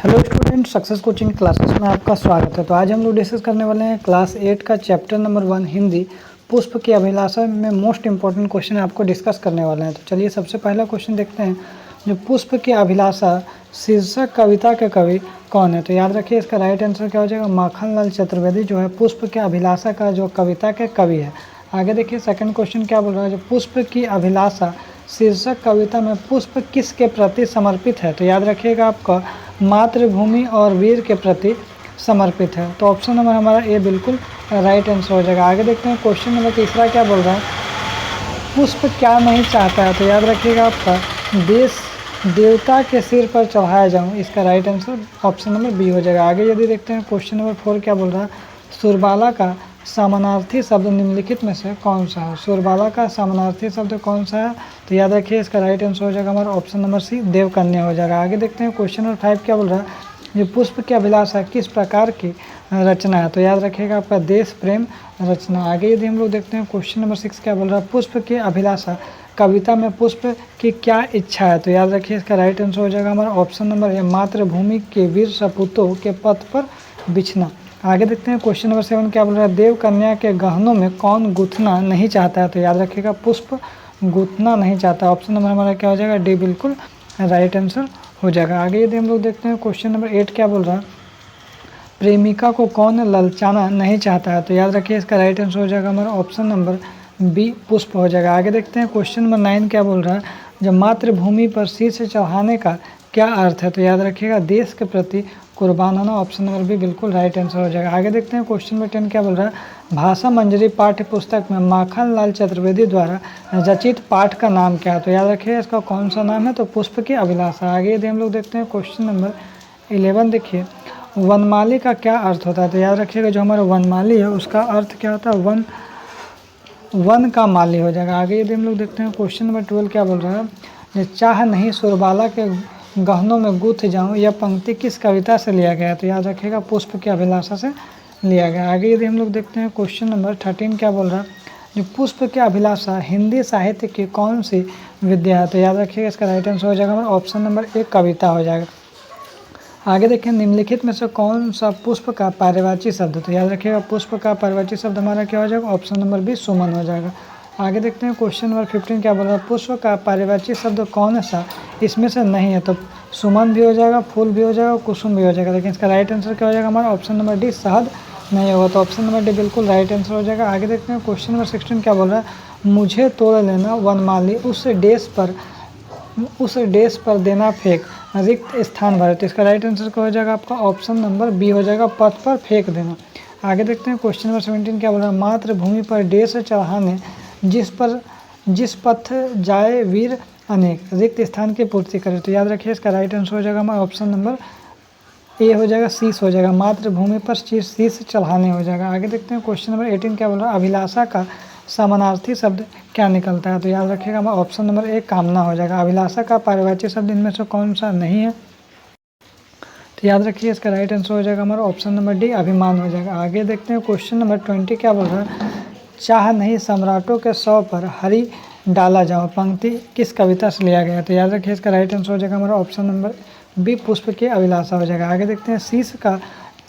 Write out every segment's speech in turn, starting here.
Hello student, success coaching classes में आपका स्वागत है। तो आज हम लोग डिस्कस करने वाले हैं क्लास 8 का चैप्टर नंबर 1 हिंदी पुष्प की अभिलाषा में मोस्ट इंपॉर्टेंट क्वेश्चन आपको डिस्कस करने वाले हैं। तो चलिए सबसे पहला क्वेश्चन देखते हैं। जो पुष्प की अभिलाषा शीर्षक कविता के कवि कौन है? तो याद रखिए इसका राइट आंसर क्या हो जाएगा, माखनलाल चतुर्वेदी जो है पुष्प की अभिलाषा का जो कविता के कवि है। आगे देखिए सेकंड क्वेश्चन क्या बोल रहा है, जो पुष्प की अभिलाषा शीर्षक कविता में पुष्प किसके प्रति समर्पित है? तो याद रखिएगा आपका मातृभूमि और वीर के प्रति समर्पित है। तो ऑप्शन नंबर हमारा ए बिल्कुल राइट आंसर हो जाएगा। आगे देखते हैं क्वेश्चन नंबर तीसरा क्या बोल रहा है, पुष्प क्या नहीं चाहता है? तो याद रखिएगा आपका देश देवता के सिर पर चढ़ाया जाऊं, इसका right answer option number B हो जाएगा। आगे यदि देखते हैं क्वेश्चन नंबर 4 क्या बोल रहा है, सुरबाला का समानार्थी शब्द निम्नलिखित में से कौन सा है? सुरबाला का समानार्थी शब्द कौन सा है? तो याद रखिए इसका राइट आंसर हो जाएगा हमारा ऑप्शन नंबर सी, देवकन्या हो जाएगा। आगे देखते हैं क्वेश्चन नंबर 5 क्या बोल रहा है, ये पुष्प की अभिलाषा किस प्रकार की रचना है? तो याद रखिएगा आपका देश प्रेम रचना। आगे यदि हम लोग देखते हैं क्वेश्चन नंबर 6 क्या बोल रहा है, पुष्प की अभिलाषा कविता में पुष्प की क्या इच्छा है? तो याद रखिए इसका राइट आंसर हो जाएगा हमारा ऑप्शन नंबर ए, मातृभूमि के वीर सपूतों के पथ पर बिछना। आगे देखते हैं क्वेश्चन नंबर 7 क्या बोल रहा है, देव कन्या के गहनों में कौन गूंथना नहीं चाहता है? तो याद रखिएगा पुष्प गूंथना नहीं चाहता। ऑप्शन नंबर हमारा क्या हो जाएगा, डी बिल्कुल राइट आंसर हो जाएगा। आगे यदि हम लोग देखते हैं क्वेश्चन नंबर 8 क्या बोल रहा है, प्रेमिका को कौन ललचाना नहीं चाहता है? तो याद रखिए इसका राइट आंसर हो जाएगा हमारा ऑप्शन नंबर बी, पुष्प हो जाएगा। आगे देखते हैं क्वेश्चन नंबर 9 क्या बोल रहा है, जब मातृभूमि पर शीश चढ़ाने का क्या अर्थ है? तो याद रखिएगा देश के प्रति कुर्बान होना, ऑप्शन नंबर बी बिल्कुल राइट आंसर हो जाएगा। आगे देखते हैं क्वेश्चन नंबर 10 क्या बोल रहा है, भाषा मंजरी पाठ्य पुस्तक में माखनलाल चतुर्वेदी द्वारा रचित पाठ का नाम क्या है? तो याद रखिए इसका कौन सा नाम है, तो पुष्प की अभिलाषा। आगे यदि हम लोग देखते हैं क्वेश्चन नंबर 11 देखिए, वनमाली का क्या अर्थ होता है? तो याद रखिएगा जो हमारा वनमाली है उसका अर्थ क्या होता है, वन का माली हो जाएगा। आगे यदि हम लोग देखते हैं क्वेश्चन नंबर 12 क्या बोल रहा है, चाह नहीं सुरबाला के गहनों में गूंथ जाऊं, यह पंक्ति किस कविता से लिया गया है? तो याद रखिएगा पुष्प की अभिलाषा से लिया गया। आगे यदि हम लोग देखते हैं क्वेश्चन नंबर 13 क्या बोल रहा है, जो पुष्प की अभिलाषा हिंदी साहित्य की कौन सी विद्या है? तो याद रखिएगा इसका राइट आंसर हो जाएगा हमारा ऑप्शन नंबर ए, कविता हो जाएगा। आगे देखें निम्नलिखित में से कौन सा पुष्प का पर्यायवाची शब्द? तो याद रखिएगा पुष्प का पर्यायवाची शब्द हमारा क्या हो जाएगा, ऑप्शन नंबर बी, सुमन हो जाएगा। आगे देखते हैं क्वेश्चन नंबर 15 क्या बोल रहा है, पुष्प का पर्यायवाची शब्द कौन सा इसमें से नहीं है? तो सुमन भी हो जाएगा, फूल भी हो जाएगा, कुसुम भी हो जाएगा। लेकिन इसका राइट आंसर क्या हो जाएगा हमारा ऑप्शन नंबर डी, शहद नहीं होगा। तो ऑप्शन नंबर डी बिल्कुल राइट आंसर हो जाएगा। आगे देखते हैं क्वेश्चन नंबर 16 क्या बोल रहा है, मुझे तोड़ लेना वनमाली उस डेस पर देना फेंक रिक्त स्थान भरे। तो इसका राइट आंसर क्या हो जाएगा आपका ऑप्शन नंबर बी हो जाएगा, पथ पर फेंक देना। आगे देखते हैं क्वेश्चन नंबर 17 क्या बोल रहा है, मातृभूमि पर डेस चढ़ाने जिस पथ जाए वीर अनेक रिक्त स्थान की पूर्ति करे। तो याद रखिए इसका राइट आंसर हो जाएगा हमारा ऑप्शन नंबर ए हो जाएगा, शीश हो जाएगा, मातृभूमि पर शीश चढ़ाने हो जाएगा। आगे देखते हैं क्वेश्चन नंबर 18 क्या बोल रहा है, अभिलाषा का समानार्थी शब्द क्या निकलता है? तो याद रखिएगा हमारा ऑप्शन नंबर ए, कामना हो जाएगा। अभिलाषा का पर्यायवाची शब्द इनमें से कौन सा नहीं है? तो याद रखिए इसका राइट आंसर हो जाएगा हमारा ऑप्शन नंबर डी, अभिमान हो जाएगा। आगे देखते हैं क्वेश्चन नंबर 20 क्या बोल रहा है, चाह नहीं सम्राटों के सौ पर हरी डाला जाओ पंक्ति किस कविता से लिया गया? तो याद रखिए इसका राइट आंसर हो जाएगा हमारा ऑप्शन नंबर बी, पुष्प की अभिलाषा हो जाएगा। आगे देखते हैं शीश का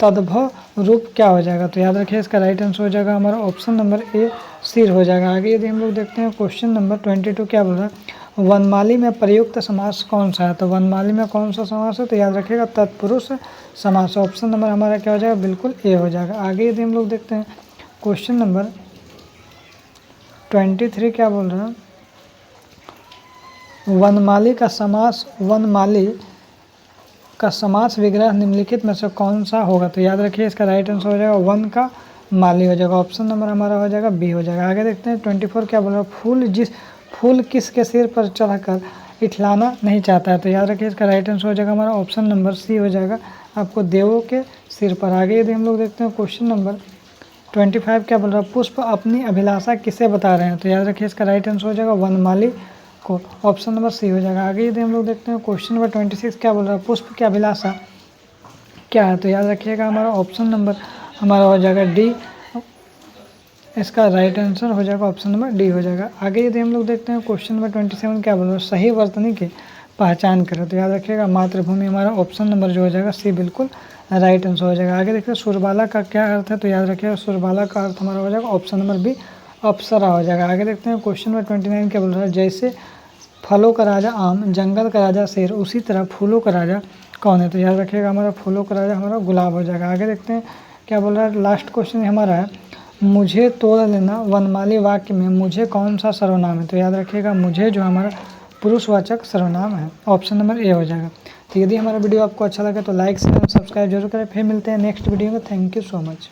तद्भव रूप क्या हो जाएगा? तो याद रखिए इसका राइट आंसर हो जाएगा हमारा ऑप्शन नंबर ए, सिर हो जाएगा। आगे यदि हम लोग देखते हैं क्वेश्चन नंबर 22 क्या बोल रहा है, वनमाली में प्रयुक्त समास कौन सा है? तो वनमाली में कौन सा समास है? तो याद रखिएगा तत्पुरुष समास। ऑप्शन नंबर हमारा क्या हो जाएगा, बिल्कुल ए हो जाएगा। आगे यदि हम लोग देखते हैं क्वेश्चन नंबर 23 क्या बोल रहा है, वनमाली का समास विग्रह निम्नलिखित में से कौन सा होगा? तो याद रखिए इसका राइट आंसर हो जाएगा वन का माली हो जाएगा। ऑप्शन नंबर हमारा हो जाएगा बी हो जाएगा। आगे देखते हैं 24 क्या बोल रहा है, फूल किसके सिर पर चढ़कर इठलाना नहीं चाहता है? तो याद रखिए इसका राइट आंसर हो जाएगा हमारा ऑप्शन नंबर सी हो जाएगा, आपको देवों के सिर पर। आगे यदि हम लोग देखते हैं क्वेश्चन नंबर 25 क्या बोल रहा है, पुष्प अपनी अभिलाषा किसे बता रहे हैं? तो याद रखिए इसका राइट आंसर हो जाएगा वनमाली को, ऑप्शन नंबर सी हो जाएगा। आगे यदि हम लोग देखते हैं क्वेश्चन नंबर 26 क्या बोल रहा है, पुष्प की अभिलाषा क्या है? तो याद रखिएगा हमारा ऑप्शन नंबर हमारा हो जाएगा डी, इसका राइट आंसर हो जाएगा ऑप्शन नंबर डी हो जाएगा। आगे यदि हम लोग देखते हैं क्वेश्चन नंबर 27 क्या बोल रहा है, सही वर्तनी के पहचान करें। तो याद रखिएगा मातृभूमि हमारा ऑप्शन नंबर जो हो जाएगा सी बिल्कुल राइट आंसर हो जाएगा। आगे देखिए सुरबाला का क्या अर्थ है, तो याद रखिएगा सुरबाला का अर्थ हमारा हो जाएगा ऑप्शन नंबर बी अप्सरा हो जाएगा। आगे देखते हैं क्वेश्चन नंबर 29 क्या बोल रहा है, जैसे फलों का राजा आम, जंगल का राजा शेर, उसी तरह फूलों का राजा कौन है। तो याद रखिएगा हमारा फूलों का राजा हमारा गुलाब हो जाएगा। आगे देखते हैं क्या बोल रहा है, लास्ट क्वेश्चन हमारा है, मुझे तोड़ लेना वनमाली वाक्य में मुझे कौन सा सर्वनाम है। तो याद रखिएगा मुझे जो हमारा पुरुषवाचक सर्वनाम है, ऑप्शन नंबर ए हो जाएगा। तो यदि हमारा वीडियो आपको अच्छा लगे तो लाइक शेयर सब्सक्राइब जरूर करें। फिर मिलते हैं नेक्स्ट वीडियो में। Thank you so much.